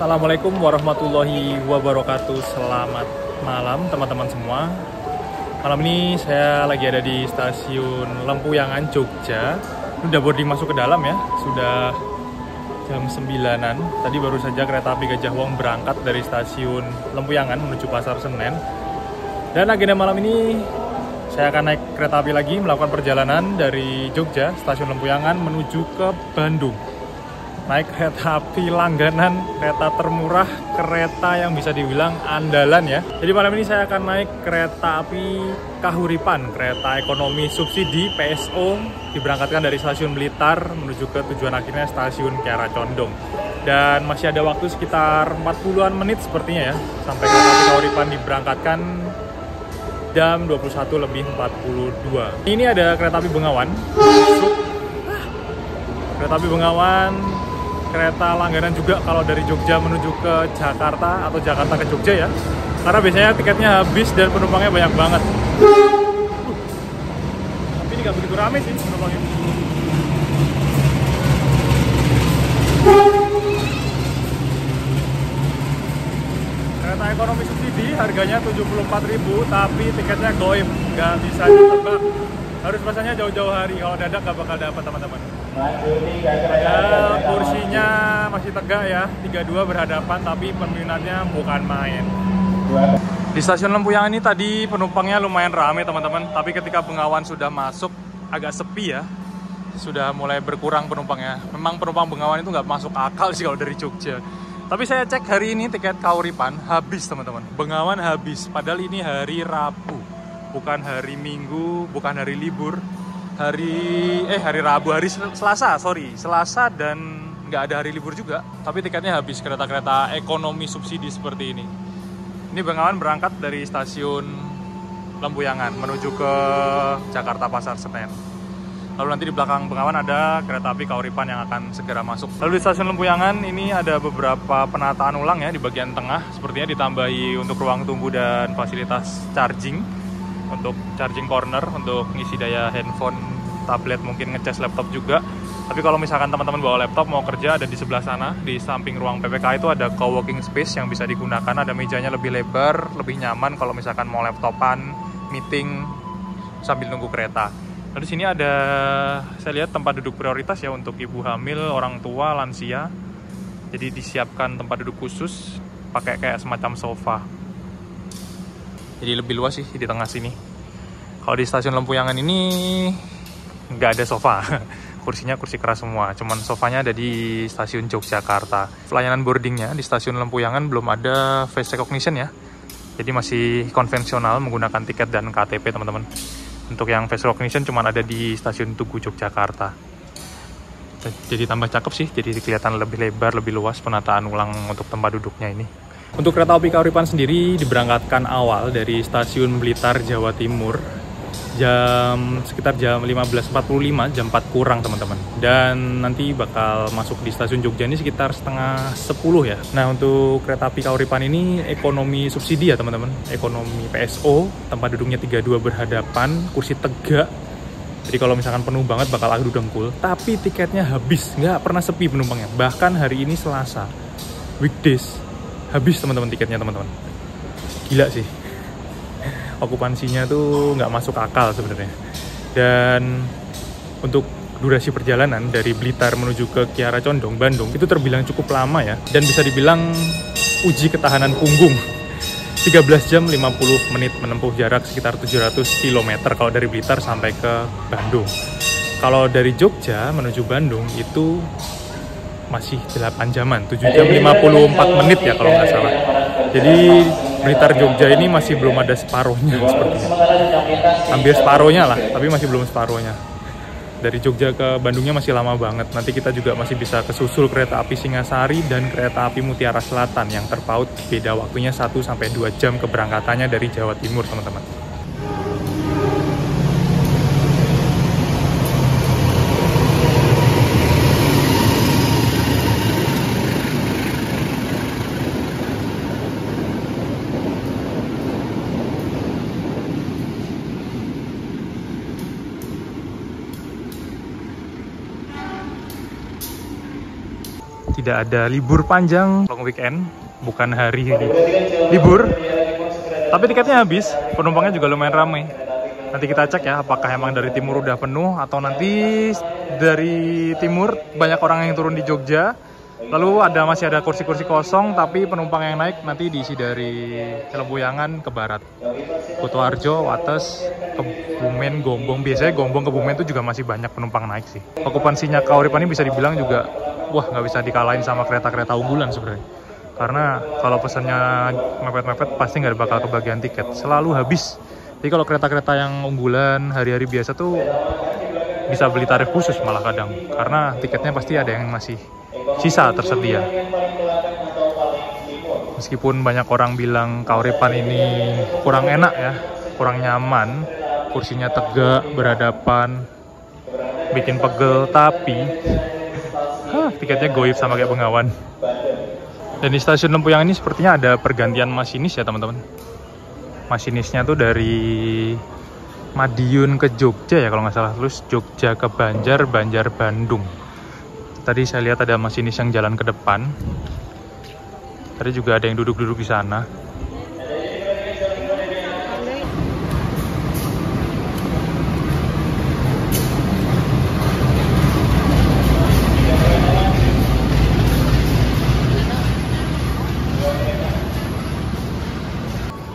Assalamualaikum warahmatullahi wabarakatuh. Selamat malam teman-teman semua. Malam ini saya lagi ada di stasiun Lempuyangan, Jogja. Udah boarding masuk ke dalam ya. Sudah jam 9-an. Tadi baru saja kereta api Gajah Wong berangkat dari stasiun Lempuyangan menuju Pasar Senen. Dan agenda malam ini saya akan naik kereta api lagi melakukan perjalanan dari Jogja, stasiun Lempuyangan menuju ke Bandung. Naik kereta api langganan, kereta termurah, kereta yang bisa dibilang andalan ya. Jadi malam ini saya akan naik kereta api Kahuripan, kereta ekonomi subsidi PSO, diberangkatkan dari stasiun Blitar menuju ke tujuan akhirnya stasiun Kiara Condong. Dan masih ada waktu sekitar 40-an menit sepertinya ya, sampai kereta api Kahuripan diberangkatkan jam 21:42. Ini ada kereta api Bengawan, kereta api Bengawan, kereta langganan juga kalau dari Jogja menuju ke Jakarta atau Jakarta ke Jogja ya. Karena biasanya tiketnya habis dan penumpangnya banyak banget. Tapi ini nggak begitu rame sih penumpangnya. Kereta ekonomi subsidi harganya 74.000, tapi tiketnya goib, nggak bisa ditebak. Harus pesannya jauh-jauh hari, kalau dadak nggak bakal dapat teman-teman. Ya, kursinya masih tegak ya, 32 berhadapan, tapi peminatnya bukan main. Di stasiun Lempuyangan ini tadi penumpangnya lumayan ramai teman-teman, tapi ketika Bengawan sudah masuk agak sepi ya, sudah mulai berkurang penumpangnya. Memang penumpang Bengawan itu nggak masuk akal sih kalau dari Jogja. Tapi saya cek hari ini tiket Kahuripan habis teman-teman, Bengawan habis, padahal ini hari Rabu, bukan hari Minggu, bukan hari libur. Hari Rabu, hari Selasa, Selasa, dan nggak ada hari libur juga, tapi tiketnya habis. Kereta-kereta ekonomi subsidi seperti ini. Ini Bengawan berangkat dari stasiun Lempuyangan menuju ke Jakarta Pasar Senen. Lalu nanti di belakang Bengawan ada kereta api Kahuripan yang akan segera masuk. Lalu di stasiun Lempuyangan ini ada beberapa penataan ulang ya di bagian tengah, sepertinya ditambahi untuk ruang tunggu dan fasilitas charging. Untuk charging corner, untuk ngisi daya handphone, tablet, mungkin ngecas laptop juga. Tapi kalau misalkan teman-teman bawa laptop mau kerja, ada di sebelah sana, di samping ruang PPK itu ada co-working space yang bisa digunakan. Ada mejanya lebih lebar, lebih nyaman kalau misalkan mau laptopan, meeting sambil nunggu kereta. Lalu di sini ada, saya lihat tempat duduk prioritas ya untuk ibu hamil, orang tua, lansia. Jadi disiapkan tempat duduk khusus, pakai kayak semacam sofa. Jadi lebih luas sih di tengah sini. Kalau di stasiun Lempuyangan ini nggak ada sofa, kursinya kursi keras semua. Cuman sofanya ada di stasiun Yogyakarta. Pelayanan boardingnya di stasiun Lempuyangan belum ada face recognition ya. Jadi masih konvensional menggunakan tiket dan KTP teman-teman. Untuk yang face recognition cuman ada di stasiun Tugu Yogyakarta. Jadi tambah cakep sih, jadi kelihatan lebih lebar, lebih luas penataan ulang untuk tempat duduknya ini. Untuk kereta api Kahuripan sendiri diberangkatkan awal dari stasiun Blitar, Jawa Timur sekitar jam 15.45, jam 4 kurang teman-teman. Dan nanti bakal masuk di stasiun Jogja ini sekitar setengah 10 ya. Nah untuk kereta api Kahuripan ini ekonomi subsidi ya teman-teman, ekonomi PSO, tempat duduknya 32 berhadapan, kursi tegak. Jadi kalau misalkan penuh banget bakal adu dengkul, tapi tiketnya habis, nggak pernah sepi penumpangnya. Bahkan hari ini Selasa, weekdays, habis teman-teman tiketnya teman-teman. Gila sih, okupansinya tuh nggak masuk akal sebenarnya. Dan untuk durasi perjalanan dari Blitar menuju ke Kiara Condong, Bandung itu terbilang cukup lama ya, dan bisa dibilang uji ketahanan punggung. 13 jam 50 menit menempuh jarak sekitar 700 km kalau dari Blitar sampai ke Bandung. Kalau dari Jogja menuju Bandung itu masih 8 jaman, 7 jam 54 menit ya kalau nggak salah. Jadi Blitar Jogja ini masih belum ada separuhnya sepertinya. Hampir separuhnya lah, tapi masih belum separuhnya. Dari Jogja ke Bandungnya masih lama banget. Nanti kita juga masih bisa kesusul kereta api Singasari dan kereta api Mutiara Selatan yang terpaut beda waktunya 1-2 jam keberangkatannya dari Jawa Timur teman-teman. tidak ada libur panjang, long weekend, bukan hari libur. Tapi tiketnya habis, penumpangnya juga lumayan ramai. Nanti kita cek ya, apakah emang dari timur udah penuh atau nanti dari timur banyak orang yang turun di Jogja. Lalu masih ada kursi-kursi kosong, tapi penumpang yang naik nanti diisi dari Lempuyangan ke barat. Kutoarjo, Wates, Kebumen, Gombong. Biasanya Gombong, Kebumen itu juga masih banyak penumpang naik sih. Okupansinya Kahuripan ini bisa dibilang juga, wah nggak bisa dikalahin sama kereta-kereta unggulan sebenarnya. Karena kalau pesannya mepet-mepet pasti nggak bakal kebagian tiket, selalu habis. Jadi kalau kereta-kereta yang unggulan hari-hari biasa tuh bisa beli tarif khusus malah kadang, karena tiketnya pasti ada yang masih sisa tersedia. Meskipun banyak orang bilang Kahuripan ini kurang enak ya, kurang nyaman, kursinya tegak, berhadapan, bikin pegel, tapi tiketnya goib sama kayak Bengawan. Dan di stasiun Lempuyangan ini sepertinya ada pergantian masinis ya teman-teman. Masinisnya tuh dari Madiun ke Jogja ya kalau nggak salah, terus Jogja ke Banjar, Banjar Bandung. Tadi saya lihat ada masinis yang jalan ke depan. Tadi juga ada yang duduk-duduk di sana.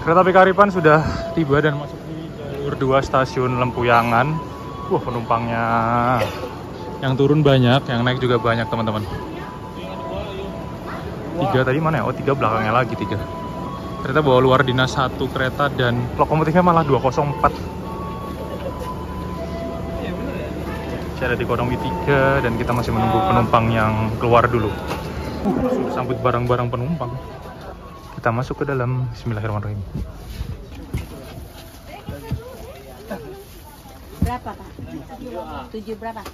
Kereta api Kahuripan sudah tiba dan masuk di jalur 2 stasiun Lempuyangan. Wah, penumpangnya yang turun banyak, yang naik juga banyak teman-teman. 3 tadi mana ya? Oh, 3 belakangnya lagi 3. Ternyata bawa luar dinas 1 kereta dan lokomotifnya malah 204. Saya ada di ekonomi 3 dan kita masih menunggu penumpang yang keluar dulu. Sambut barang-barang penumpang. Kita masuk ke dalam. Bismillahirrahmanirrahim. Berapa, Pak? 7 berapa?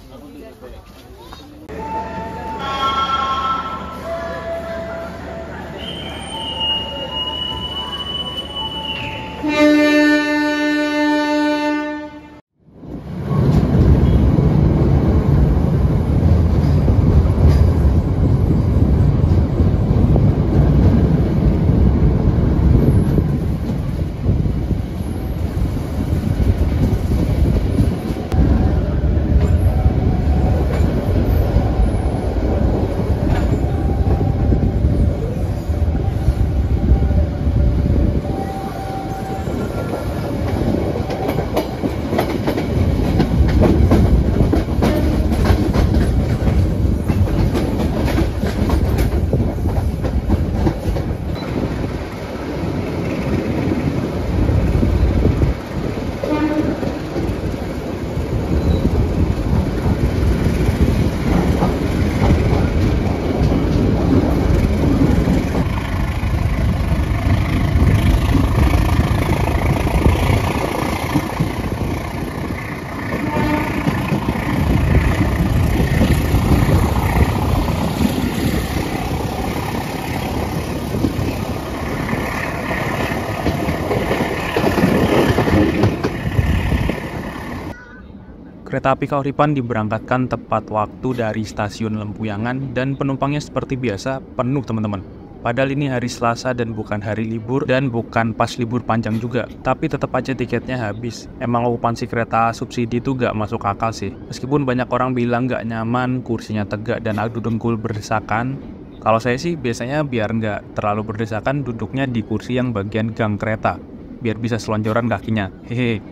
Kereta api Kahuripan diberangkatkan tepat waktu dari stasiun Lempuyangan dan penumpangnya seperti biasa penuh teman-teman. Padahal ini hari Selasa dan bukan hari libur dan bukan pas libur panjang juga. Tapi tetap aja tiketnya habis. Emang okupansi kereta subsidi itu gak masuk akal sih. Meskipun banyak orang bilang gak nyaman, kursinya tegak dan adu dengkul berdesakan. Kalau saya sih biasanya biar nggak terlalu berdesakan duduknya di kursi yang bagian gang kereta. Biar bisa selonjoran kakinya. Hehe.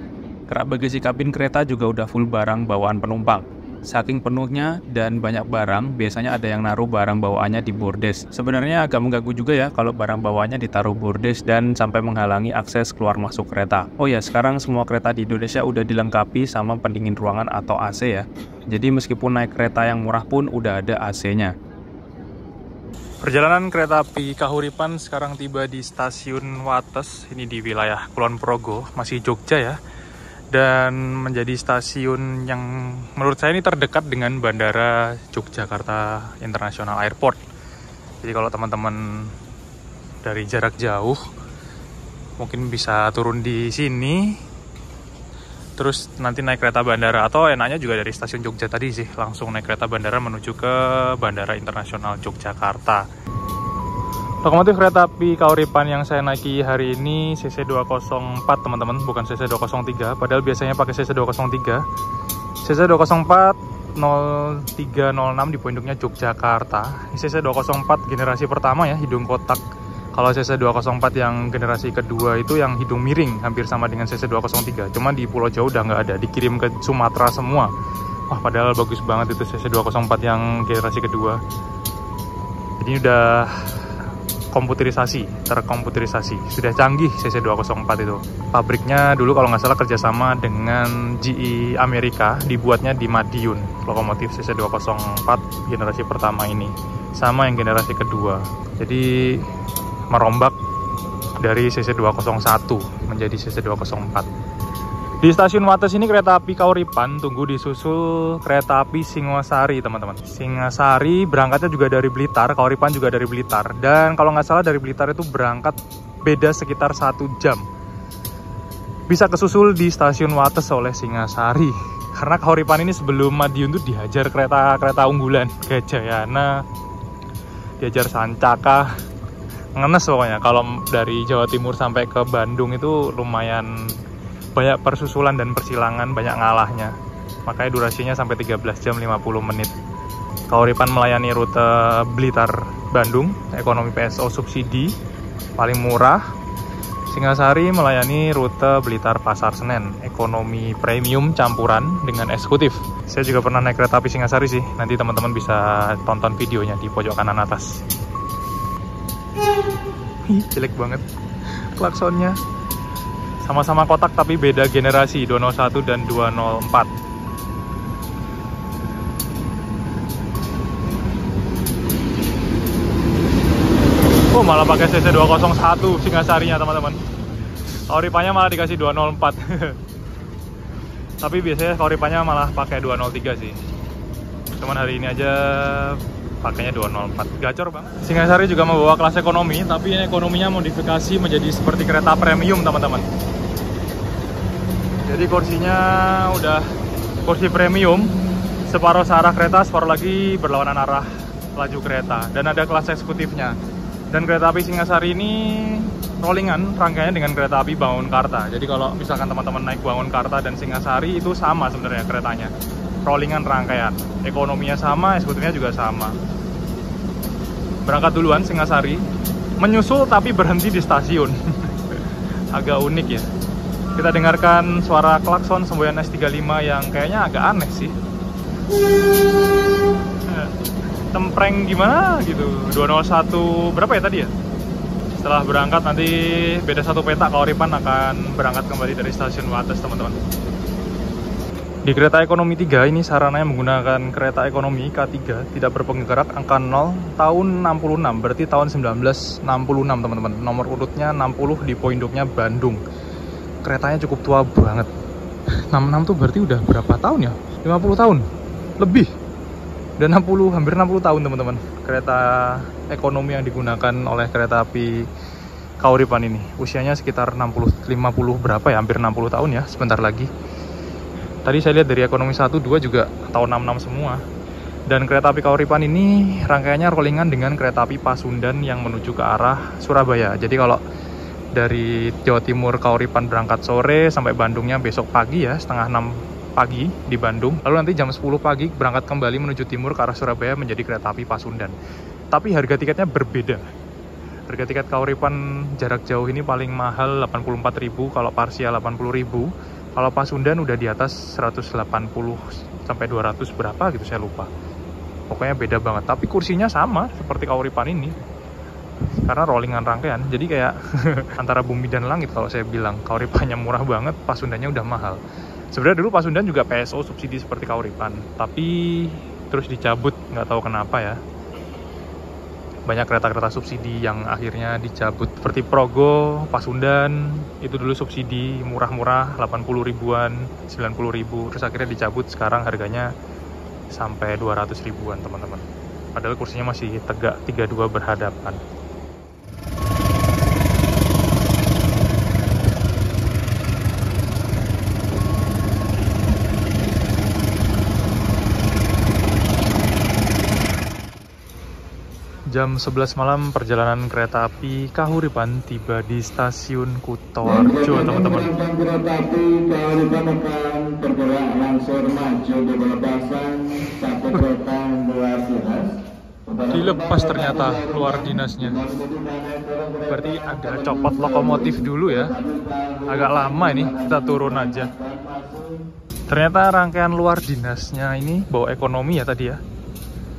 Kerak bagasi kabin kereta juga udah full barang bawaan penumpang. Saking penuhnya dan banyak barang, biasanya ada yang naruh barang bawaannya di bordes. Sebenarnya agak mengganggu juga ya kalau barang bawaannya ditaruh bordes dan sampai menghalangi akses keluar masuk kereta. Oh ya, sekarang semua kereta di Indonesia udah dilengkapi sama pendingin ruangan atau AC ya. Jadi meskipun naik kereta yang murah pun udah ada AC-nya. Perjalanan kereta api Kahuripan sekarang tiba di stasiun Wates, ini di wilayah Kulon Progo, masih Jogja ya. Dan menjadi stasiun yang menurut saya ini terdekat dengan Bandara Yogyakarta International Airport. Jadi kalau teman-teman dari jarak jauh mungkin bisa turun di sini terus nanti naik kereta bandara, atau enaknya juga dari stasiun Jogja tadi sih, langsung naik kereta bandara menuju ke Bandara Internasional Yogyakarta. Lokomotif kereta api Kauripan yang saya naiki hari ini CC204 teman-teman, bukan CC203, padahal biasanya pakai CC203. CC204 0306 di Pondoknya Yogyakarta. Ini CC204 generasi pertama ya, hidung kotak. Kalau CC204 yang generasi kedua itu yang hidung miring, hampir sama dengan CC203. Cuma di Pulau Jawa udah nggak ada, dikirim ke Sumatera semua. Wah, padahal bagus banget itu CC204 yang generasi kedua. Jadi udah komputerisasi, terkomputerisasi. Sudah canggih CC204 itu. Pabriknya dulu kalau nggak salah kerjasama dengan GE Amerika, dibuatnya di Madiun. Lokomotif CC204 generasi pertama ini. Sama yang generasi kedua. Jadi merombak dari CC201 menjadi CC204. Di stasiun Wates ini kereta api Kauripan tunggu disusul kereta api Singosari teman-teman. Singosari berangkatnya juga dari Blitar, Kauripan juga dari Blitar. Dan kalau nggak salah dari Blitar itu berangkat beda sekitar 1 jam. Bisa kesusul di stasiun Wates oleh Singosari. Karena Kauripan ini sebelum Madiun tuh dihajar kereta unggulan, Gajayana, dihajar Sancaka. Ngenes pokoknya. Kalau dari Jawa Timur sampai ke Bandung itu lumayan banyak persusulan dan persilangan, banyak ngalahnya. Makanya durasinya sampai 13 jam 50 menit. Kauripan melayani rute Blitar Bandung, ekonomi PSO subsidi, paling murah. Singosari melayani rute Blitar Pasar Senen, ekonomi premium campuran dengan eksekutif. Saya juga pernah naik kereta api Singosari sih. Nanti teman-teman bisa tonton videonya di pojok kanan atas. Jelek banget klaksonnya. Sama-sama kotak tapi beda generasi, 201 dan 204. Oh, malah pakai CC201 Singosarinya teman-teman. Kauripannya malah dikasih 204. Tapi biasanya Kauripannya malah pakai 203 sih. Cuman hari ini aja pakainya 204, gacor banget. Singosari juga membawa kelas ekonomi, tapi ekonominya modifikasi menjadi seperti kereta premium teman-teman. Jadi kursinya udah kursi premium, separuh searah kereta, separuh lagi berlawanan arah laju kereta, dan ada kelas eksekutifnya. Dan kereta api Singosari ini rollingan rangkaiannya dengan kereta api Bangunkarta. Jadi kalau misalkan teman-teman naik Bangunkarta dan Singosari itu sama sebenarnya keretanya. Rollingan rangkaian, ekonominya sama, eksekutifnya juga sama. Berangkat duluan Singosari, menyusul tapi berhenti di stasiun. Agak unik ya. Kita dengarkan suara klakson semboyan S35 yang kayaknya agak aneh sih. Tempreng gimana gitu. 201 berapa ya tadi ya? Setelah berangkat nanti beda satu peta, Kauripan akan berangkat kembali dari stasiun Wates teman-teman. Di kereta ekonomi 3 ini sarananya menggunakan kereta ekonomi K3 tidak berpenggerak angka 0 tahun 66, berarti tahun 1966 teman-teman. Nomor urutnya 60 di Pondoknya Bandung. Keretanya cukup tua banget. 66 tuh berarti udah berapa tahun ya? 50 tahun lebih. Dan 60, hampir 60 tahun teman-teman. Kereta ekonomi yang digunakan oleh kereta api Kauripan ini. Usianya sekitar 50 berapa ya? Hampir 60 tahun ya, sebentar lagi. Tadi saya lihat dari ekonomi 1, 2 juga tahun 66 semua. Dan kereta api Kauripan ini rangkaiannya rollingan dengan kereta api Pasundan yang menuju ke arah Surabaya. Jadi kalau dari Jawa Timur Kauripan berangkat sore sampai Bandungnya besok pagi ya, setengah 6 pagi di Bandung. Lalu nanti jam 10 pagi berangkat kembali menuju timur ke arah Surabaya menjadi kereta api Pasundan. Tapi harga tiketnya berbeda. Harga tiket Kauripan jarak jauh ini paling mahal 84.000, kalau parsial 80.000. Kalau Pasundan udah di atas 180 sampai 200 berapa gitu, saya lupa. Pokoknya beda banget, tapi kursinya sama seperti Kauripan ini. Karena rollingan rangkaian, jadi kayak antara bumi dan langit kalau saya bilang. Kauripannya murah banget, Pasundannya udah mahal. Sebenarnya dulu Pasundan juga PSO subsidi seperti Kauripan, tapi terus dicabut, nggak tahu kenapa ya. Banyak kereta-kereta subsidi yang akhirnya dicabut, seperti Progo, Pasundan itu dulu subsidi murah-murah 80 ribuan, 90 ribu, terus akhirnya dicabut, sekarang harganya sampai 200 ribuan teman-teman. Padahal kursinya masih tegak 32 berhadapan. Jam 11 malam perjalanan kereta api Kahuripan tiba di stasiun Kutoarjo, teman-teman. Kereta api Kahuripan akan bergerak langsung maju di batasan satu kereta luar dinas. Dilepas ternyata luar dinasnya. Berarti ada copot lokomotif dulu ya. Agak lama ini, kita turun aja. Ternyata rangkaian luar dinasnya ini bawa ekonomi ya tadi ya.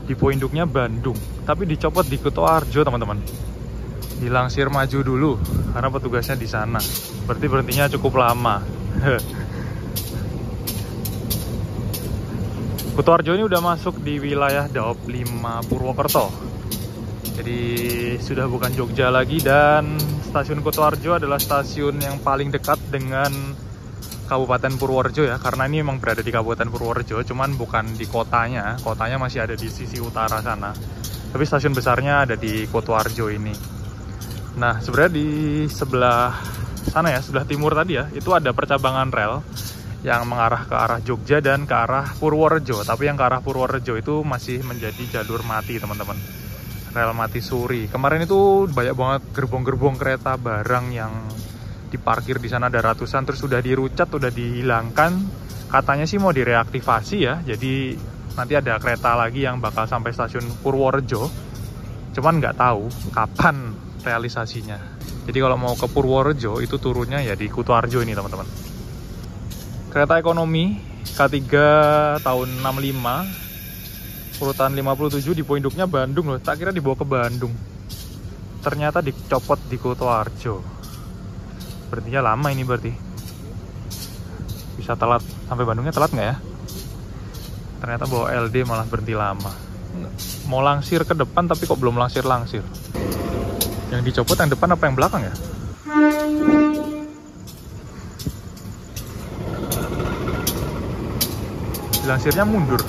Di poinduknya Bandung, tapi dicopot di Kutoarjo, teman-teman. Dilangsir maju dulu karena petugasnya di sana. Berarti berhentinya cukup lama. Kutoarjo ini udah masuk di wilayah Daop 5 Purwokerto. Jadi sudah bukan Jogja lagi, dan stasiun Kutoarjo adalah stasiun yang paling dekat dengan Kabupaten Purworejo ya, karena ini memang berada di Kabupaten Purworejo, cuman bukan di kotanya. Kotanya masih ada di sisi utara sana. Tapi stasiun besarnya ada di Kutoarjo ini. Nah, sebenarnya di sebelah sana ya, sebelah timur tadi ya, itu ada percabangan rel yang mengarah ke arah Jogja dan ke arah Purworejo. Tapi yang ke arah Purworejo itu masih menjadi jalur mati, teman-teman. Rel mati suri. Kemarin itu banyak banget gerbong-gerbong kereta barang yang diparkir di sana, ada ratusan, terus sudah dirucat, sudah dihilangkan. Katanya sih mau direaktivasi ya. Jadi nanti ada kereta lagi yang bakal sampai stasiun Purworejo. Cuman nggak tahu kapan realisasinya. Jadi kalau mau ke Purworejo itu turunnya ya di Kutoarjo ini, teman-teman. Kereta ekonomi K3 tahun 65, urutan 57, di poinduknya Bandung loh. Tak kira dibawa ke Bandung. Ternyata dicopot di Kutoarjo. Berhentinya lama ini berarti. Bisa telat, sampai Bandungnya telat nggak ya? Ternyata bawa LD malah berhenti lama. Mau langsir ke depan tapi kok belum langsir-langsir. Yang dicopot yang depan apa yang belakang ya? Langsirnya mundur.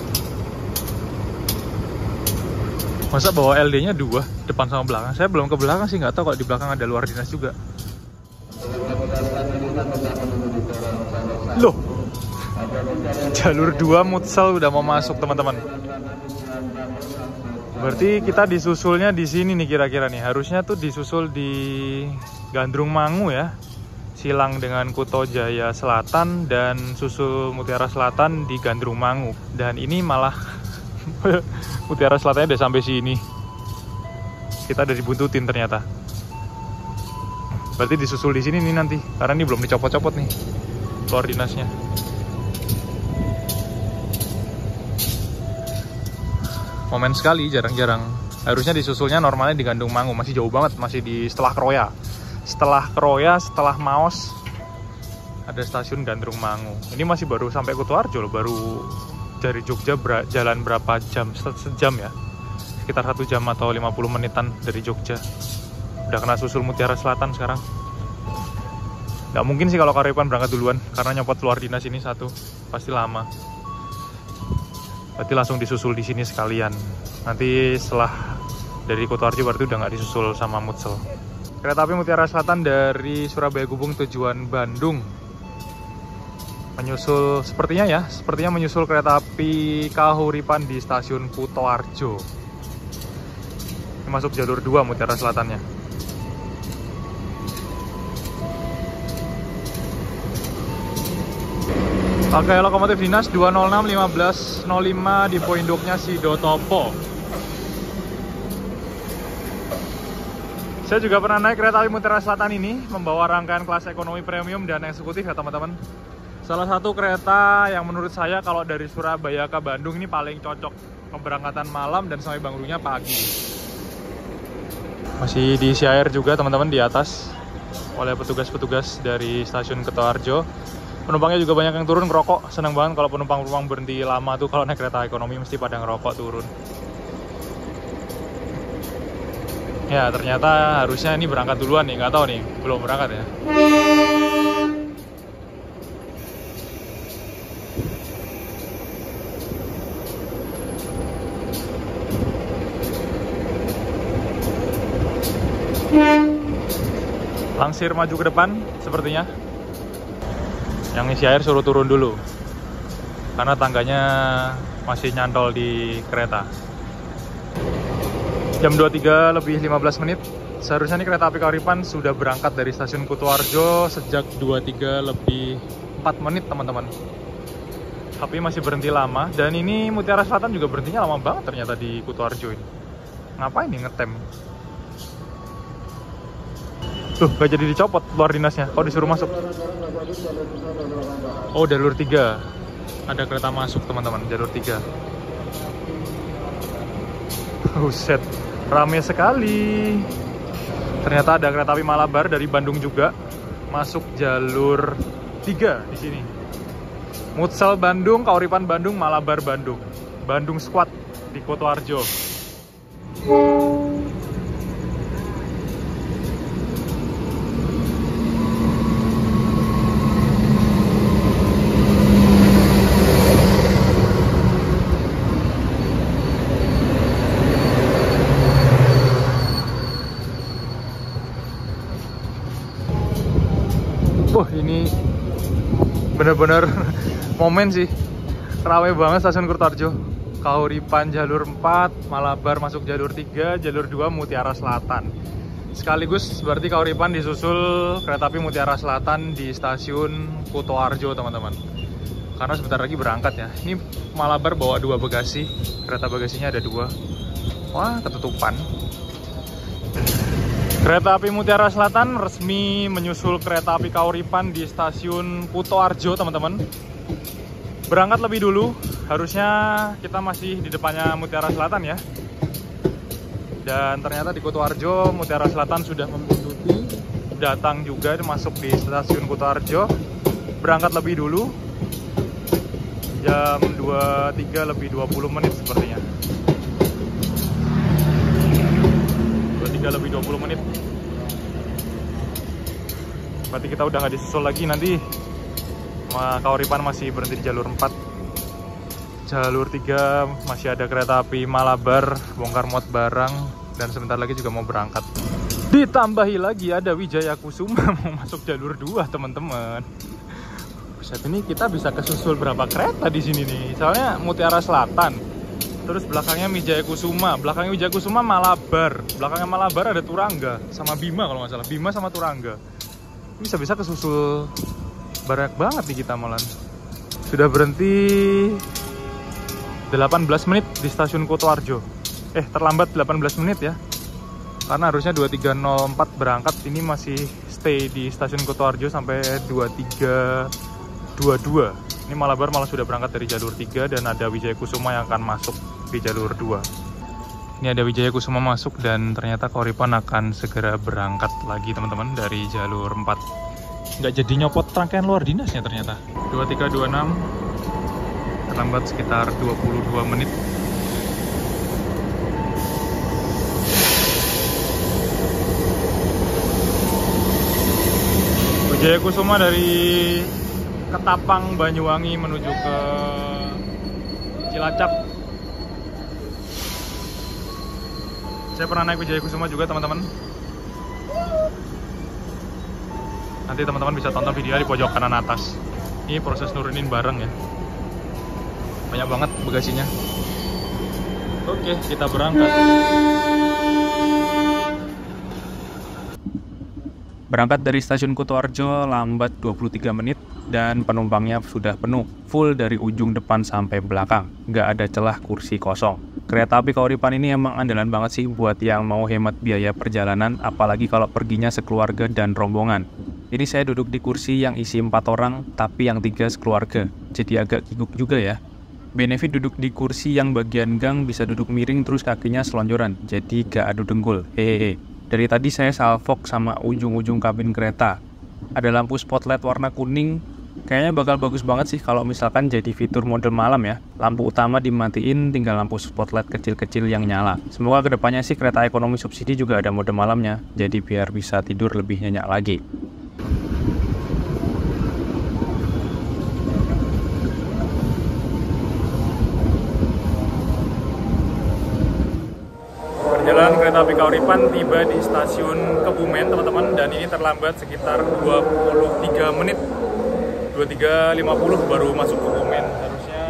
Masa bawa LD-nya 2, depan sama belakang? Saya belum ke belakang sih, nggak tahu kalau di belakang ada luar dinas juga. Loh, jalur 2 Mutsel udah mau masuk, teman-teman. Berarti kita disusulnya di sini nih kira-kira nih. Harusnya tuh disusul di Gandrung Mangu ya. Silang dengan Kuto Jaya Selatan dan susul Mutiara Selatan di Gandrung Mangu. Dan ini malah Mutiara Selatannya udah sampai sini. Kita udah dibuntutin ternyata. Berarti disusul di sini nih nanti, karena ini belum dicopot-copot nih luar dinasnya. Momen sekali, jarang-jarang. Harusnya disusulnya normalnya di Gandrung Mangu, masih jauh banget, masih di setelah Kroya. Setelah Kroya, setelah Maos, ada stasiun Gandrung Mangu. Ini masih baru sampai Kutoarjo loh, baru dari Jogja jalan berapa jam? Sejam ya, sekitar 1 jam atau 50 menitan dari Jogja. Udah kena susul Mutiara Selatan sekarang. Nggak mungkin sih kalau Kahuripan berangkat duluan, karena nyopot luar dinas ini satu, pasti lama. Berarti langsung disusul di sini sekalian. Nanti setelah dari Kutoarjo berarti udah nggak disusul sama Mutsel. Kereta api Mutiara Selatan dari Surabaya Gubeng tujuan Bandung. Menyusul, sepertinya menyusul kereta api Kahuripan di stasiun Kutoarjo. Ini masuk jalur 2 Mutiara Selatannya. Pakai lokomotif dinas 206 1505 di poinduknya Sidotopo. Saya juga pernah naik kereta api Mutiara Selatan ini, membawa rangkaian kelas ekonomi premium dan eksekutif ya teman-teman. Salah satu kereta yang menurut saya kalau dari Surabaya ke Bandung ini paling cocok. Keberangkatan malam dan sampai Bangunnya pagi. Masih diisi air juga teman-teman di atas oleh petugas-petugas dari stasiun Kutoarjo. Penumpangnya juga banyak yang turun ngerokok. Seneng banget kalau penumpang-penumpang berhenti lama tuh kalau naik kereta ekonomi mesti pada ngerokok turun. Ya ternyata harusnya ini berangkat duluan nih, nggak tahu nih, belum berangkat ya. Langsir maju ke depan sepertinya. Yang isi air suruh turun dulu karena tangganya masih nyantol di kereta. Jam 23 lebih 15 menit. Seharusnya nih kereta api Kauripan sudah berangkat dari stasiun Kutoarjo sejak 23 lebih 4 menit teman-teman. Tapi masih berhenti lama. Dan ini Mutiara Selatan juga berhentinya lama banget ternyata di Kutoarjo ini. Ngapain nih ngetem? Tuh, gak jadi dicopot luar dinasnya. Kok disuruh masuk? Oh, jalur 3. Ada kereta masuk teman-teman, jalur 3. Buset, rame sekali. Ternyata ada kereta api Malabar dari Bandung juga masuk jalur 3 di sini. Mutsel Bandung, Kauripan Bandung, Malabar Bandung. Bandung Squad di Kutoarjo. Wah, ini bener-bener momen sih. Ramai banget stasiun Kutoarjo. Kauripan jalur 4, Malabar masuk jalur 3, jalur 2 Mutiara Selatan. Sekaligus berarti Kauripan disusul kereta api Mutiara Selatan di stasiun Kutoarjo teman-teman. Karena sebentar lagi berangkat ya. Ini Malabar bawa 2 bagasi, kereta bagasinya ada 2. Wah, ketutupan. Kereta api Mutiara Selatan resmi menyusul kereta api Kauripan di stasiun Kutoarjo teman-teman. Berangkat lebih dulu, harusnya kita masih di depannya Mutiara Selatan ya. Dan ternyata di Kutoarjo Mutiara Selatan sudah membentuti, datang juga masuk di stasiun Kutoarjo. Berangkat lebih dulu, jam 23 lebih 20 menit sepertinya. 23 lebih 20 menit. Berarti kita udah nggak disusul lagi nanti. Kauripan masih berhenti di jalur 4. Jalur 3 masih ada kereta api Malabar bongkar muat barang dan sebentar lagi juga mau berangkat. Ditambahi lagi ada Wijaya Kusuma mau masuk jalur 2 teman-teman. Saat ini kita bisa kesusul berapa kereta di sini nih. Soalnya Mutiara Selatan. Terus belakangnya Wijaya Kusuma, belakangnya Wijaya Kusuma Malabar, belakangnya Malabar ada Turangga sama Bima kalau nggak salah, Bima sama Turangga. Bisa-bisa kesusul banyak banget nih kita malam. Sudah berhenti 18 menit di stasiun Kutoarjo. Terlambat 18 menit ya. Karena harusnya 23.04 berangkat, ini masih stay di stasiun Kutoarjo sampai 23.22. Ini Malabar malah sudah berangkat dari jalur 3 dan ada Wijaya Kusuma yang akan masuk di jalur 2. Ini ada Wijaya Kusuma masuk dan ternyata Kauripan akan segera berangkat lagi teman-teman dari jalur 4. Nggak jadi nyopot rangkaian luar dinasnya ternyata. 23.26, terlambat sekitar 22 menit. Wijaya Kusuma dari Ketapang, Banyuwangi menuju ke Cilacap. Saya pernah naik Wijaya Kusuma juga teman-teman. Nanti teman-teman bisa tonton videonya di pojok kanan atas. Ini proses nurunin barang ya. Banyak banget bagasinya. Oke, kita berangkat. Berangkat dari stasiun Kutoarjo lambat 23 menit dan penumpangnya sudah penuh, full dari ujung depan sampai belakang. Nggak ada celah kursi kosong. Kereta api Kauripan ini emang andalan banget sih buat yang mau hemat biaya perjalanan, apalagi kalau perginya sekeluarga dan rombongan. Ini saya duduk di kursi yang isi 4 orang, tapi yang 3 sekeluarga. Jadi agak kikuk juga ya. Benefit duduk di kursi yang bagian gang bisa duduk miring terus kakinya selonjoran, jadi gak adu dengkul. Hehehe. Dari tadi saya salfok sama ujung-ujung kabin kereta. Ada lampu spotlight warna kuning. Kayaknya bakal bagus banget sih kalau misalkan jadi fitur model malam ya. Lampu utama dimatiin, tinggal lampu spotlight kecil-kecil yang nyala. Semoga kedepannya sih kereta ekonomi subsidi juga ada mode malamnya. Jadi biar bisa tidur lebih nyenyak lagi. Perjalanan kereta api Kauripan tiba di stasiun Kebumen teman-teman, dan ini terlambat sekitar 23 menit. 23.50 baru masuk Kebumen, harusnya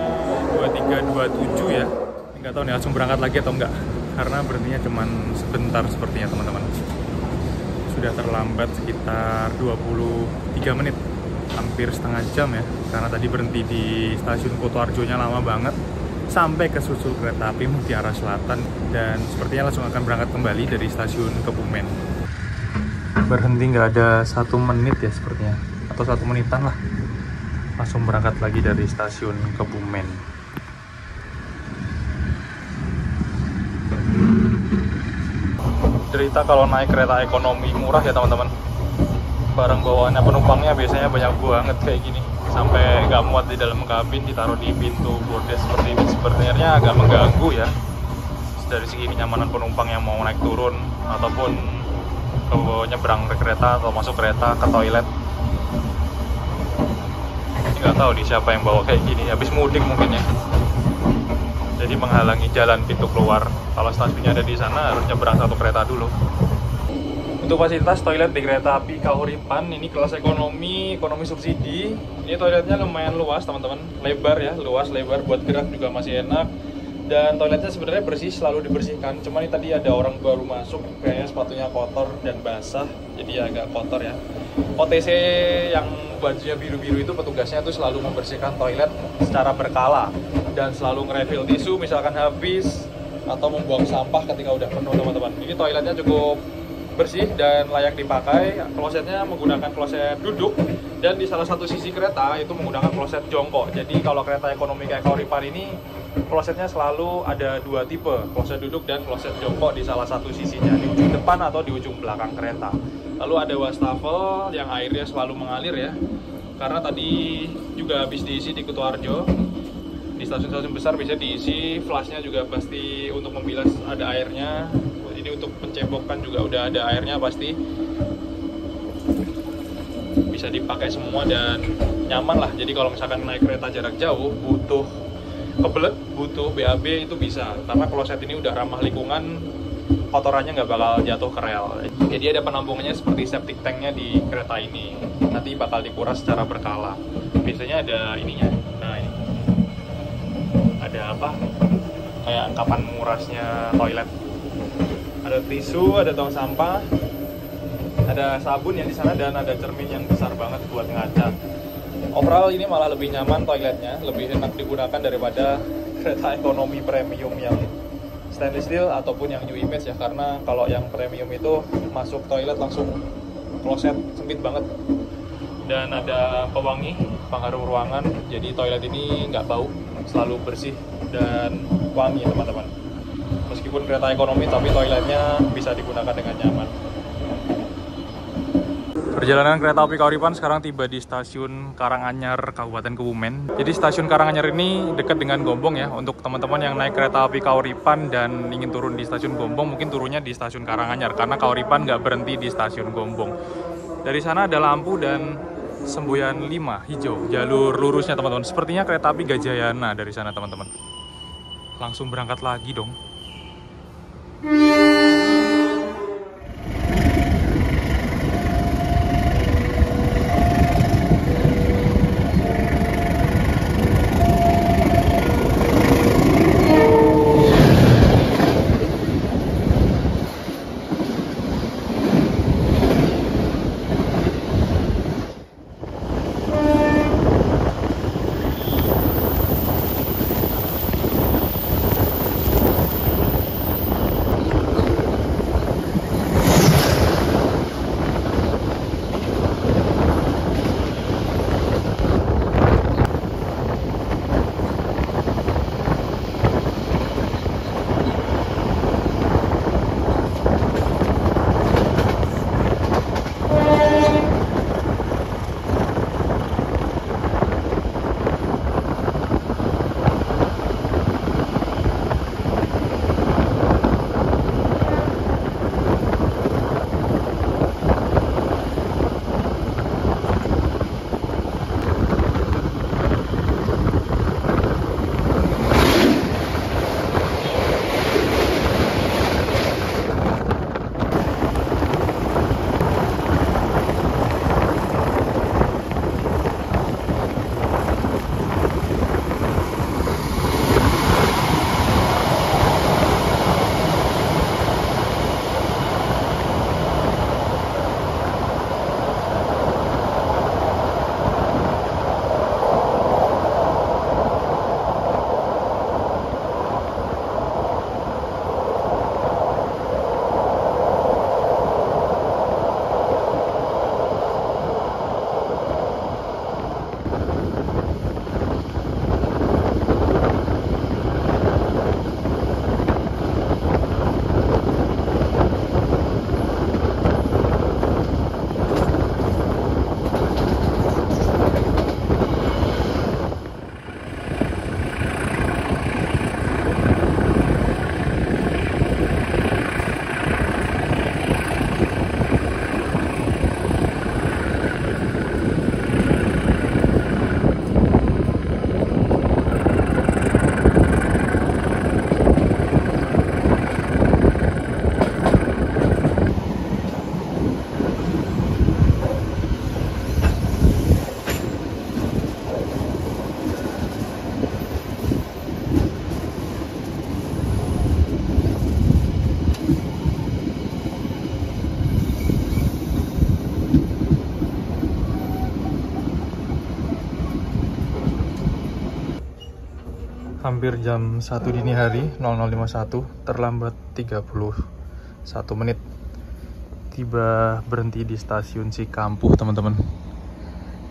23.27 ya. Nggak tahu nih langsung berangkat lagi atau enggak. karena berhentinya cuman sebentar sepertinya teman-teman. Sudah terlambat sekitar 23 menit, hampir setengah jam ya, karena tadi berhenti di stasiun Kutoarjo-nya lama banget sampai ke susul kereta api di arah selatan, dan sepertinya langsung akan berangkat kembali dari stasiun Kebumen. Berhenti nggak ada 1 menit ya sepertinya, atau 1 menitan lah, langsung berangkat lagi dari stasiun Kebumen. Cerita kalau naik kereta ekonomi murah ya teman-teman, barang bawaannya penumpangnya biasanya banyak banget kayak gini, sampai nggak muat di dalam kabin, ditaruh di pintu bordes seperti ini. Sebenarnya agak mengganggu ya dari segi kenyamanan penumpang yang mau naik turun ataupun ke nyebrang ke kereta atau masuk kereta ke toilet. Nggak tahu nih siapa yang bawa kayak gini, habis mudik mungkin ya, jadi menghalangi jalan pintu keluar. Kalau stasiunnya ada di sana, harus nyebrang satu kereta dulu. Untuk fasilitas toilet di kereta api Kahuripan, ini kelas ekonomi subsidi. Ini toiletnya lumayan luas teman-teman, lebar ya, luas lebar, buat gerak juga masih enak. Dan toiletnya sebenarnya bersih, selalu dibersihkan. Cuma ini tadi ada orang baru masuk, kayaknya sepatunya kotor dan basah, jadi agak kotor ya. OTC yang bajunya biru-biru itu petugasnya tuh selalu membersihkan toilet secara berkala dan selalu nge-refill tisu misalkan habis, atau membuang sampah ketika udah penuh teman-teman. Ini toiletnya cukup bersih dan layak dipakai. Klosetnya menggunakan kloset duduk, dan di salah satu sisi kereta itu menggunakan kloset jongkok. Jadi kalau kereta ekonomi kayak Kahuripan ini, klosetnya selalu ada 2 tipe, kloset duduk dan kloset jongkok di salah satu sisinya, di ujung depan atau di ujung belakang kereta. Lalu ada wastafel yang airnya selalu mengalir ya, karena tadi juga habis diisi di Kutoarjo. Di stasiun-stasiun besar bisa diisi, flashnya juga pasti untuk membilas ada airnya. Ini untuk pencebokkan juga udah ada airnya pasti. Bisa dipakai semua dan nyaman lah. Jadi kalau misalkan naik kereta jarak jauh, butuh kebelet, butuh BAB, itu bisa. Karena kloset ini udah ramah lingkungan, kotorannya nggak bakal jatuh ke rel. Jadi ada penampungannya seperti septic tanknya di kereta ini. Nanti bakal dikuras secara berkala. Biasanya ada ininya. Nah ini. Ada apa? Kayak angkapan mengurasnya toilet. Ada tisu, ada tong sampah, ada sabun yang di sana, dan ada cermin yang besar banget buat ngaca. Overall ini malah lebih nyaman toiletnya, lebih enak digunakan daripada kereta ekonomi premium yang stainless steel ataupun yang new image ya, karena kalau yang premium itu masuk toilet langsung kloset sempit banget. Dan ada pewangi, pengharum ruangan, jadi toilet ini nggak bau, selalu bersih dan wangi teman-teman. Meskipun kereta ekonomi, tapi toiletnya bisa digunakan dengan nyaman. Perjalanan kereta api Kahuripan sekarang tiba di stasiun Karanganyar, Kabupaten Kebumen. Jadi stasiun Karanganyar ini dekat dengan Gombong ya. Untuk teman-teman yang naik kereta api Kahuripan dan ingin turun di stasiun Gombong, mungkin turunnya di stasiun Karanganyar, karena Kahuripan nggak berhenti di stasiun Gombong. Dari sana ada lampu dan semboyan 5 hijau, jalur lurusnya teman-teman. Sepertinya kereta api Gajayana dari sana teman-teman. Langsung berangkat lagi dong. Hampir jam 1 dini hari, 00.51, terlambat 31 menit. Tiba berhenti di stasiun Cikampuh, teman-teman.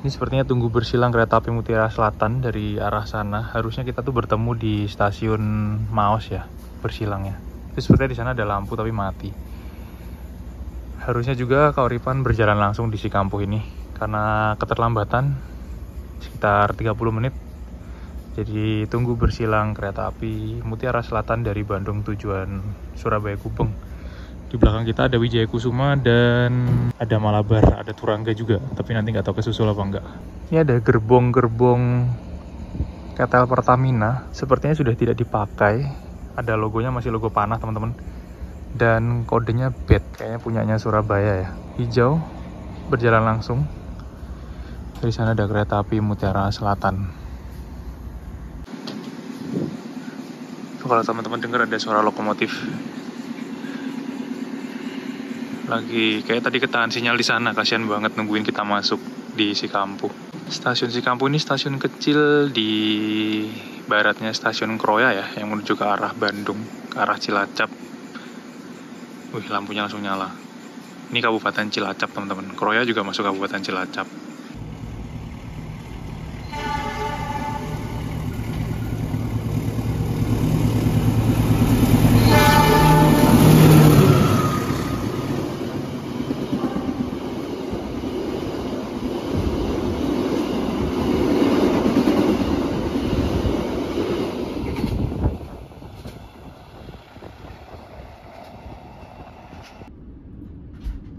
Ini sepertinya tunggu bersilang kereta api Mutiara Selatan dari arah sana. Harusnya kita tuh bertemu di stasiun Maos ya, bersilangnya. Tapi sepertinya di sana ada lampu tapi mati. Harusnya juga Kauripan berjalan langsung di Cikampuh ini karena keterlambatan sekitar 30 menit. Jadi tunggu bersilang kereta api Mutiara Selatan dari Bandung tujuan Surabaya Gubeng. Di belakang kita ada Wijaya Kusuma dan ada Malabar, ada Turangga juga. Tapi nanti nggak tahu kesusul apa enggak. Ini ada gerbong-gerbong KTL Pertamina. Sepertinya sudah tidak dipakai. Ada logonya masih logo panah, teman-teman. Dan kodenya BET, kayaknya punyanya Surabaya ya. Hijau, berjalan langsung. Dari sana ada kereta api Mutiara Selatan. Kalau teman-teman dengar ada suara lokomotif. Lagi kayak tadi ketahan sinyal di sana, kasihan banget nungguin kita masuk di Cikampuh. Stasiun Cikampuh ini stasiun kecil di baratnya stasiun Kroya ya, yang menuju ke arah Bandung, ke arah Cilacap. Wih, lampunya langsung nyala. Ini Kabupaten Cilacap, teman-teman. Kroya juga masuk Kabupaten Cilacap.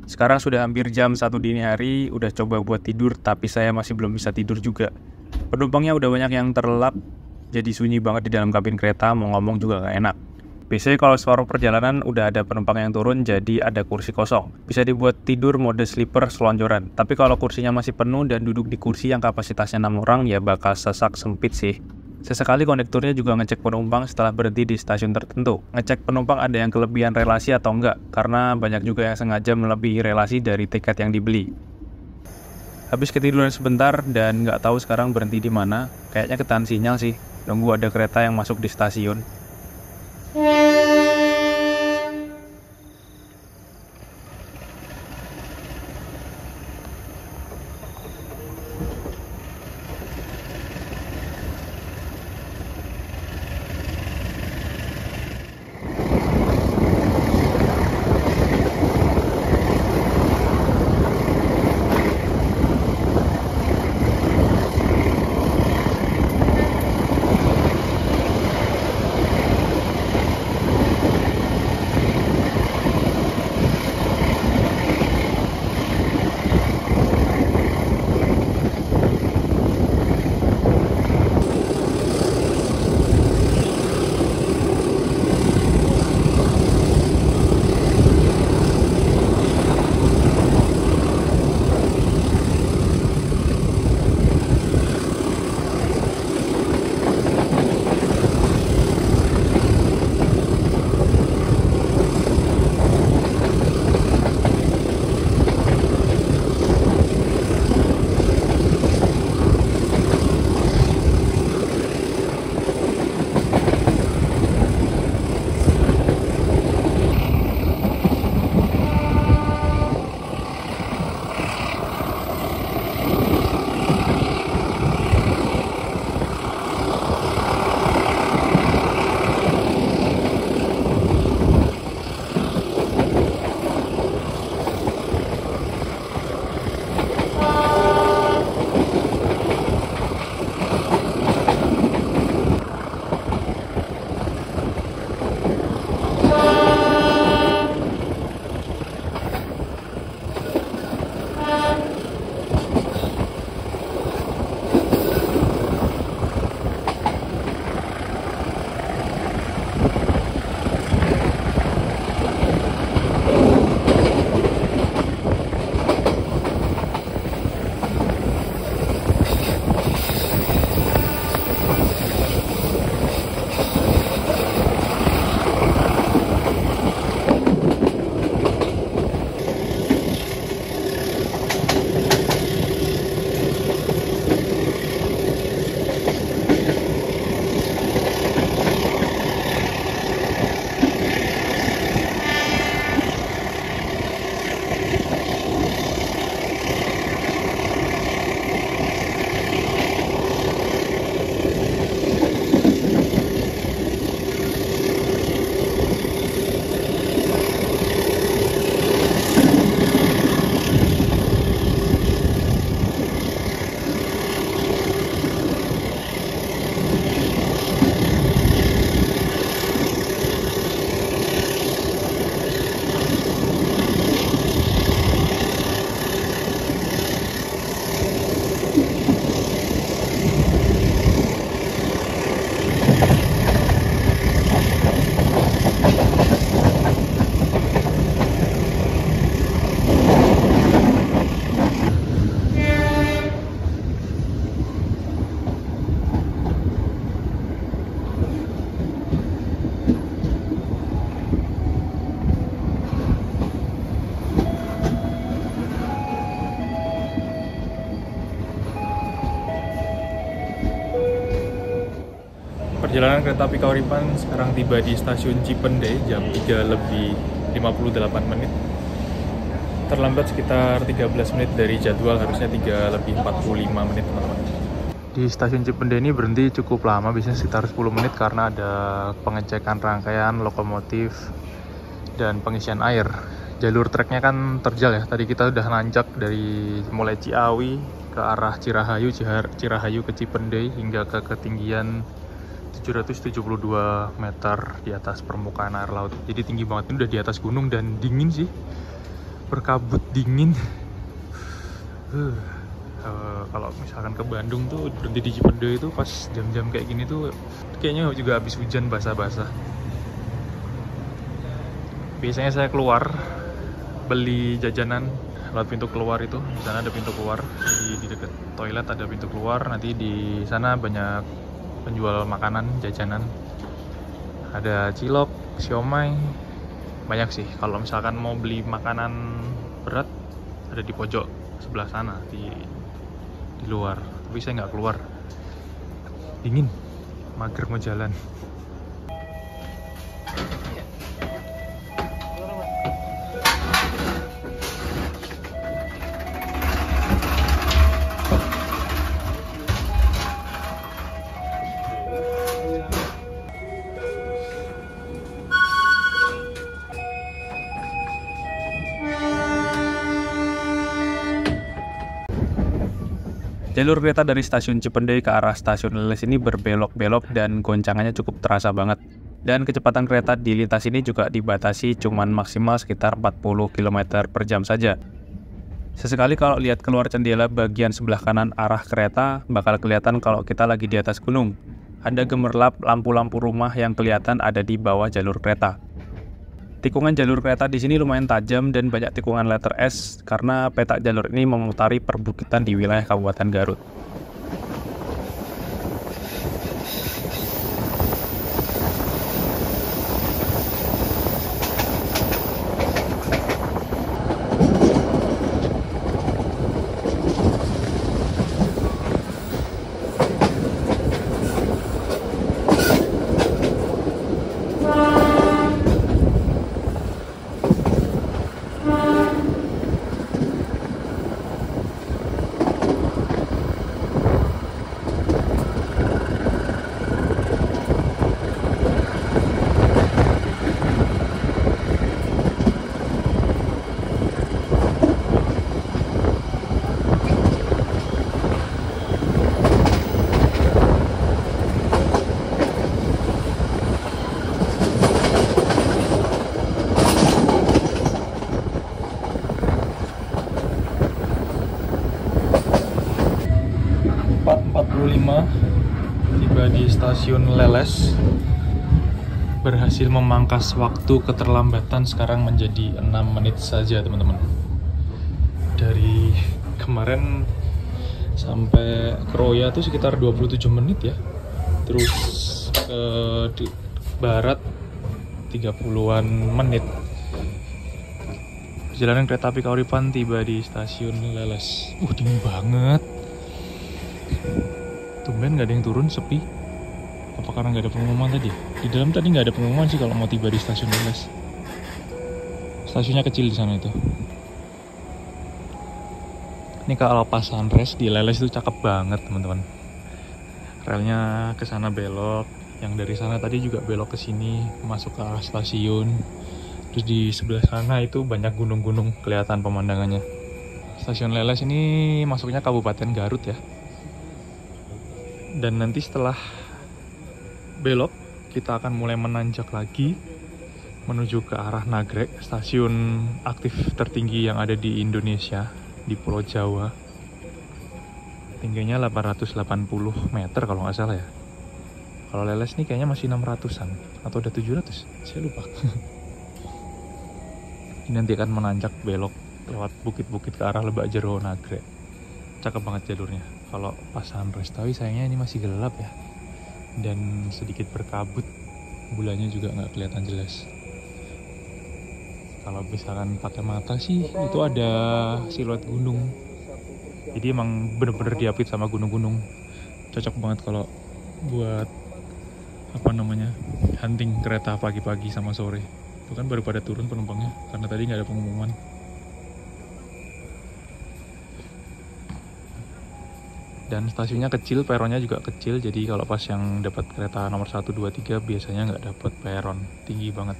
Sekarang sudah hampir jam 1 dini hari, udah coba buat tidur, tapi saya masih belum bisa tidur juga. Penumpangnya udah banyak yang terlelap, jadi sunyi banget di dalam kabin kereta, mau ngomong juga gak enak. Biasanya kalau separuh perjalanan udah ada penumpang yang turun, jadi ada kursi kosong. Bisa dibuat tidur mode sleeper selonjoran, tapi kalau kursinya masih penuh dan duduk di kursi yang kapasitasnya 6 orang, ya bakal sesak sempit sih. Sesekali kondekturnya juga ngecek penumpang setelah berhenti di stasiun tertentu. Ngecek penumpang ada yang kelebihan relasi atau enggak, karena banyak juga yang sengaja melebihi relasi dari tiket yang dibeli. Habis ketiduran sebentar dan nggak tahu sekarang berhenti di mana, kayaknya ketahan sinyal sih. Nunggu ada kereta yang masuk di stasiun. Perjalanan kereta api Kauripan sekarang tiba di stasiun Cipendei jam 3:58 menit. Terlambat sekitar 13 menit dari jadwal, harusnya 3:45 menit teman-teman. Di stasiun Cipendei ini berhenti cukup lama, biasanya sekitar 10 menit karena ada pengecekan rangkaian lokomotif dan pengisian air. Jalur treknya kan terjal ya, tadi kita udah nanjak dari mulai Ciawi ke arah Cirahayu ke Cipendei hingga ke ketinggian 772 meter di atas permukaan air laut. Jadi tinggi banget, ini udah di atas gunung dan dingin sih, berkabut dingin. Kalau misalkan ke Bandung tuh berhenti di Cipendei itu pas jam-jam kayak gini tuh kayaknya juga habis hujan basah-basah. Biasanya saya keluar beli jajanan lewat pintu keluar itu. Di sana ada pintu keluar, jadi di dekat toilet ada pintu keluar. Nanti di sana banyak penjual makanan, jajanan. Ada cilok, siomay, banyak sih. Kalau misalkan mau beli makanan berat ada di pojok sebelah sana di luar. Tapi saya nggak keluar, dingin, mager mau jalan. Jalur kereta dari stasiun Cipendei ke arah stasiun Leles ini berbelok-belok dan goncangannya cukup terasa banget. Dan kecepatan kereta di lintas ini juga dibatasi cuman maksimal sekitar 40 km per jam saja. Sesekali kalau lihat keluar jendela bagian sebelah kanan arah kereta, bakal kelihatan kalau kita lagi di atas gunung. Ada gemerlap lampu-lampu rumah yang kelihatan ada di bawah jalur kereta. Tikungan jalur kereta di sini lumayan tajam dan banyak tikungan letter S karena peta jalur ini memutari perbukitan di wilayah Kabupaten Garut. Tiba di stasiun Leles, berhasil memangkas waktu keterlambatan sekarang menjadi 6 menit saja teman-teman. Dari kemarin sampai Kroya tuh sekitar 27 menit ya, terus di barat 30-an menit. Perjalanan kereta api Kauripan tiba di stasiun Leles. Dingin banget. Tumben nggak ada yang turun, sepi. Apa karena nggak ada pengumuman tadi? Di dalam tadi nggak ada pengumuman sih kalau mau tiba di stasiun Leles. Stasiunnya kecil di sana itu. Ini kalau pas sunrise di Leles itu cakep banget teman-teman. Relnya ke sana belok, yang dari sana tadi juga belok ke sini, masuk ke arah stasiun. Terus di sebelah sana itu banyak gunung-gunung kelihatan pemandangannya. Stasiun Leles ini masuknya Kabupaten Garut ya. Dan nanti setelah belok kita akan mulai menanjak lagi menuju ke arah Nagrek, stasiun aktif tertinggi yang ada di Indonesia di Pulau Jawa. Tingginya 880 meter kalau nggak salah ya. Kalau Leles nih kayaknya masih 600-an atau udah 700, saya lupa. Ini nanti akan menanjak belok lewat bukit-bukit ke arah Lebak Jero Nagrek. Cakep banget jalurnya. Kalau pas sunrise, tapi sayangnya ini masih gelap ya, dan sedikit berkabut, bulannya juga nggak kelihatan jelas. Kalau misalkan pakai mata sih itu ada siluet gunung, jadi emang bener-bener diapit sama gunung-gunung. Cocok banget kalau buat apa namanya, hunting kereta pagi-pagi sama sore. Itu kan baru pada turun penumpangnya karena tadi nggak ada pengumuman. Dan stasiunnya kecil, peronnya juga kecil, jadi kalau pas yang dapat kereta nomor 1, 2, 3 biasanya nggak dapat peron, tinggi banget.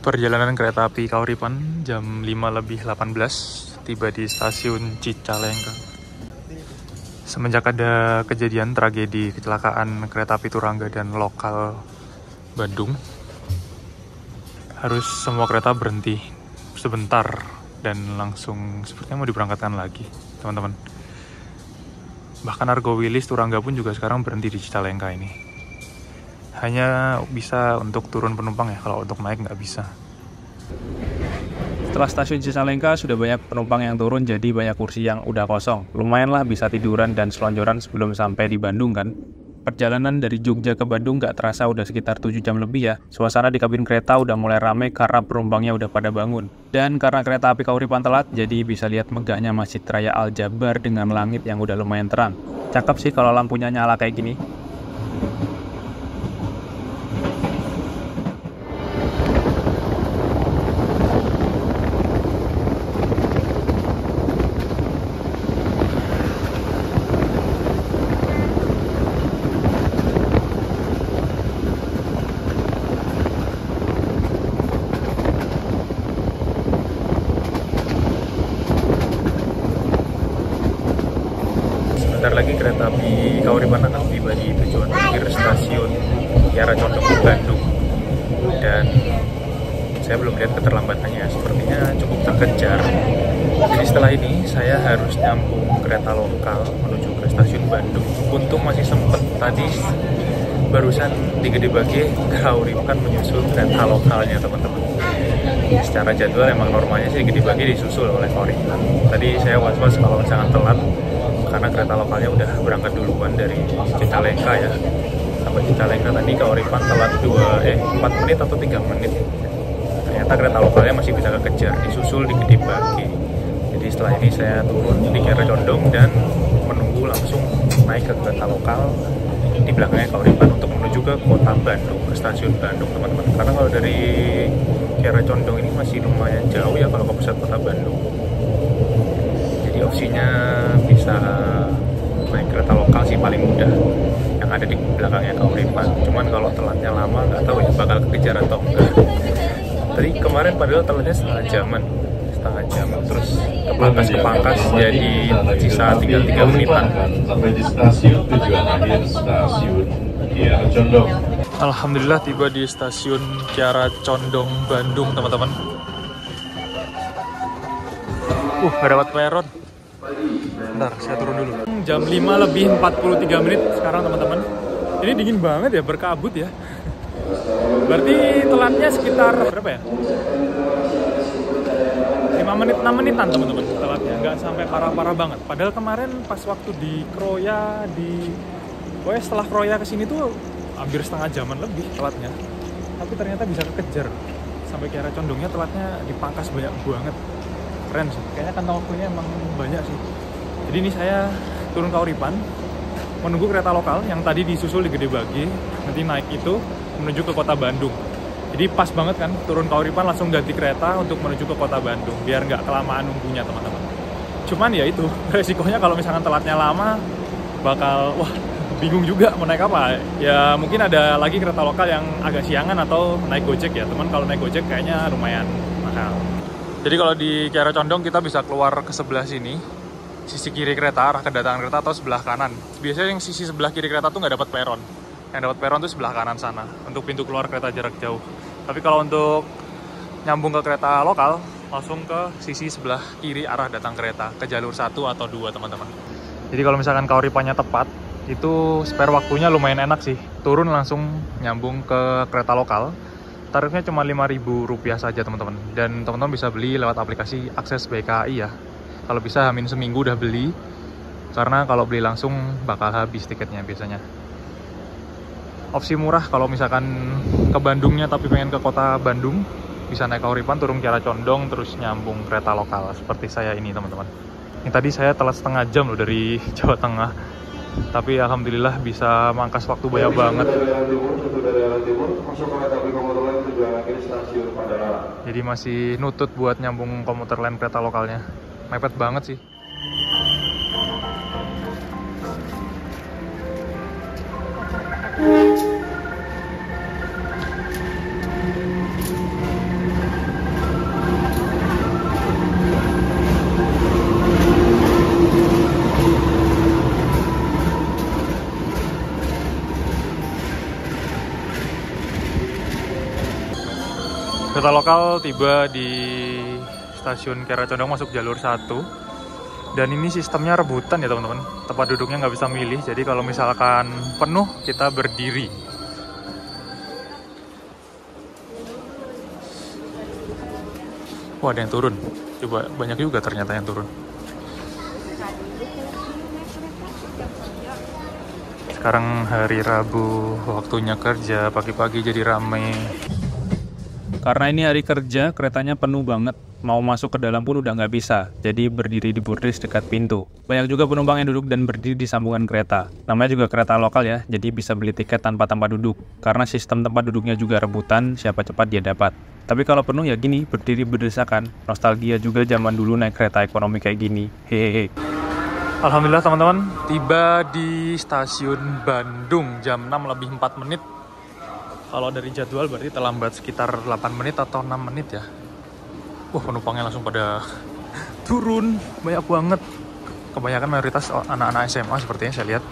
Perjalanan kereta api Kauripan jam 5:18 tiba di stasiun Cicalengka. Semenjak ada kejadian tragedi kecelakaan kereta api Turangga dan lokal Bandung, harus semua kereta berhenti sebentar dan langsung sepertinya mau diberangkatkan lagi, teman-teman. Bahkan Argo Wilis Turangga pun juga sekarang berhenti di Cicalengka ini. Hanya bisa untuk turun penumpang ya, kalau untuk naik nggak bisa. Setelah stasiun Cicalengka sudah banyak penumpang yang turun, jadi banyak kursi yang udah kosong. Lumayan lah bisa tiduran dan selonjoran sebelum sampai di Bandung kan. Perjalanan dari Jogja ke Bandung nggak terasa udah sekitar 7 jam lebih ya. Suasana di kabin kereta udah mulai rame karena penumpangnya udah pada bangun. Dan karena kereta api Kauripan telat, jadi bisa lihat megahnya Masjid Raya Al Jabar dengan langit yang udah lumayan terang. Cakep sih kalau lampunya nyala kayak gini. Sebentar lagi kereta api Kauripan akan tiba di tujuan akhir stasiun Kiara Condong Bandung. Dan saya belum lihat keterlambatannya, sepertinya cukup terkejar. Jadi setelah ini saya harus nyambung kereta lokal menuju ke stasiun Bandung. Untung masih sempat tadi barusan di Gede Bage Kauripan menyusul kereta lokalnya, teman-teman. Secara jadwal emang normalnya sih Gede Bage disusul oleh Kauripan. Tadi saya was-was kalau misalkan telat, karena kereta lokalnya udah berangkat duluan dari Cicalengka ya. Sampai Cicalengka tadi Kauripan telat 4 menit atau 3 menit. Ternyata kereta lokalnya masih bisa kekejar, disusul di Gede Bage. Jadi setelah ini saya turun di Kiara Condong dan menunggu langsung naik ke kereta lokal di belakangnya Kauripan untuk menuju ke kota Bandung, ke stasiun Bandung, teman-teman. Karena kalau dari Kiara Condong ini masih lumayan jauh ya kalau ke pusat kota Bandung. Opsinya bisa naik kereta lokal sih paling mudah yang ada di belakangnya Kauripan. Cuman kalau telatnya lama nggak tahu ya bakal kekejar atau enggak. Tadi kemarin padahal telatnya setengah jam terus kepangkas jadi sisa tinggal 3 menitan. Sampai di stasiun tujuan akhir stasiun Kiara Condong. Alhamdulillah tiba di stasiun Kiara Condong Bandung, teman-teman. Gak dapat peron. Bentar, saya turun dulu. Jam 5:43 sekarang, teman-teman. Ini dingin banget ya, berkabut ya. Berarti telatnya sekitar berapa ya? 5 menit, 6 menitan, teman-teman. Telatnya nggak sampai parah-parah banget. Padahal kemarin pas waktu di Kroya, pokoknya setelah Kroya kesini tuh hampir setengah jaman lebih telatnya. Tapi ternyata bisa kekejar. Sampai Kiara Condongnya telatnya dipangkas banyak banget. Keren sih, kayaknya kantong waktunya emang banyak sih. Jadi ini saya turun Kauripan, menunggu kereta lokal yang tadi disusul di Gede Bage, nanti naik itu menuju ke kota Bandung. Jadi pas banget kan, turun Kauripan langsung ganti kereta untuk menuju ke kota Bandung, biar nggak kelamaan nunggunya, teman-teman. Cuman ya itu, resikonya kalau misalkan telatnya lama, bakal bingung juga mau naik apa. Ya mungkin ada lagi kereta lokal yang agak siangan atau naik Gojek ya, teman. Kalau naik Gojek kayaknya lumayan mahal. Jadi kalau di Kiara Condong kita bisa keluar ke sebelah sini, sisi kiri kereta, arah kedatangan kereta, atau sebelah kanan. Biasanya yang sisi sebelah kiri kereta tuh nggak dapat peron. Yang dapat peron tuh sebelah kanan sana, untuk pintu keluar kereta jarak jauh. Tapi kalau untuk nyambung ke kereta lokal, langsung ke sisi sebelah kiri arah datang kereta, ke jalur 1 atau 2, teman-teman. Jadi kalau misalkan Kauripannya tepat, itu spare waktunya lumayan enak sih. Turun langsung nyambung ke kereta lokal. Tarifnya cuma Rp5.000 saja, teman-teman. Dan teman-teman bisa beli lewat aplikasi Akses BKI ya. Kalau bisa hamin seminggu udah beli. Karena kalau beli langsung bakal habis tiketnya biasanya. Opsi murah kalau misalkan ke Bandungnya tapi pengen ke kota Bandung, bisa naik Kauripan, turun Kiara Condong, terus nyambung kereta lokal. Seperti saya ini, teman-teman. Ini tadi saya telat setengah jam loh dari Jawa Tengah. Tapi alhamdulillah bisa mangkas waktu banyak banget. Jadi masih nutut buat nyambung komuter lain kereta lokalnya. Mepet banget sih. Kereta lokal tiba di stasiun Kiara Condong masuk jalur 1. Dan ini sistemnya rebutan ya teman-teman. Tempat duduknya nggak bisa milih. Jadi kalau misalkan penuh kita berdiri. Wah, ada yang turun. Coba, banyak juga ternyata yang turun. Sekarang hari Rabu, waktunya kerja, pagi-pagi jadi rame. Karena ini hari kerja, keretanya penuh banget. Mau masuk ke dalam pun udah nggak bisa, jadi berdiri di bordis dekat pintu. Banyak juga penumpang yang duduk dan berdiri di sambungan kereta. Namanya juga kereta lokal ya, jadi bisa beli tiket tanpa tempat duduk. Karena sistem tempat duduknya juga rebutan, siapa cepat dia dapat. Tapi kalau penuh ya gini, berdiri berdesakan. Nostalgia juga zaman dulu naik kereta ekonomi kayak gini. Hehehe. Alhamdulillah teman-teman, tiba di stasiun Bandung jam 6 lebih 4 menit. Kalau dari jadwal berarti terlambat sekitar 8 menit atau 6 menit ya. Wah, penumpangnya langsung pada turun, banyak banget. Kebanyakan mayoritas anak-anak SMA sepertinya saya lihat.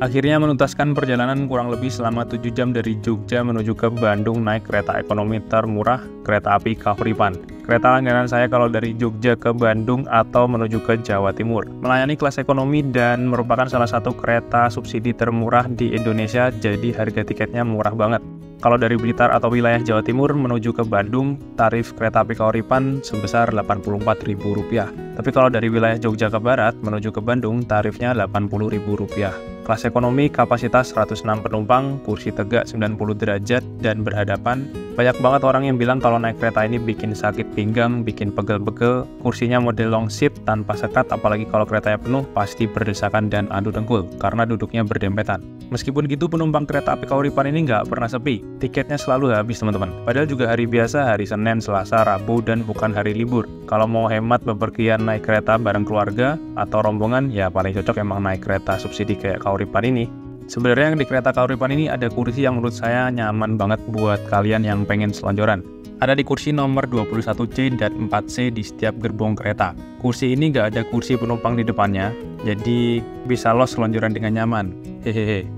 Akhirnya menuntaskan perjalanan kurang lebih selama 7 jam dari Jogja menuju ke Bandung naik kereta ekonomi termurah, kereta api Kahuripan. Kereta langganan saya kalau dari Jogja ke Bandung atau menuju ke Jawa Timur. Melayani kelas ekonomi dan merupakan salah satu kereta subsidi termurah di Indonesia, jadi harga tiketnya murah banget. Kalau dari Blitar atau wilayah Jawa Timur menuju ke Bandung, tarif kereta api Kahuripan sebesar Rp84.000. Tapi kalau dari wilayah Jogja ke Barat menuju ke Bandung, tarifnya Rp80.000. Kelas ekonomi kapasitas 106 penumpang, kursi tegak 90 derajat dan berhadapan. Banyak banget orang yang bilang kalau naik kereta ini bikin sakit pinggang, bikin pegel-pegel. Kursinya model long seat tanpa sekat, apalagi kalau keretanya penuh pasti berdesakan dan adu dengkul karena duduknya berdempetan. Meskipun gitu, penumpang kereta api Kahuripan ini nggak pernah sepi. Tiketnya selalu habis teman-teman. Padahal juga hari biasa, hari Senin, Selasa, Rabu, dan bukan hari libur. Kalau mau hemat bepergian naik kereta bareng keluarga atau rombongan, ya paling cocok emang naik kereta subsidi kayak Kahuripan ini. Sebenarnya di kereta Kahuripan ini ada kursi yang menurut saya nyaman banget buat kalian yang pengen selonjoran. Ada di kursi nomor 21C dan 4C di setiap gerbong kereta. Kursi ini nggak ada kursi penumpang di depannya, jadi bisa los selonjoran dengan nyaman. Hehehe.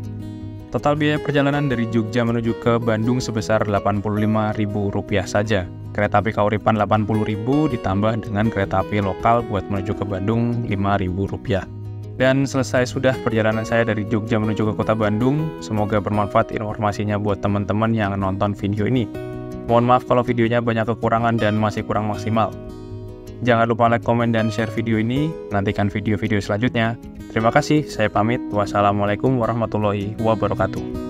Total biaya perjalanan dari Jogja menuju ke Bandung sebesar Rp85.000 saja. Kereta api Kahuripan Rp80.000 ditambah dengan kereta api lokal buat menuju ke Bandung Rp5.000. Dan selesai sudah perjalanan saya dari Jogja menuju ke kota Bandung. Semoga bermanfaat informasinya buat teman-teman yang nonton video ini. Mohon maaf kalau videonya banyak kekurangan dan masih kurang maksimal. Jangan lupa like, komen, dan share video ini. Nantikan video-video selanjutnya. Terima kasih, saya pamit. Wassalamualaikum warahmatullahi wabarakatuh.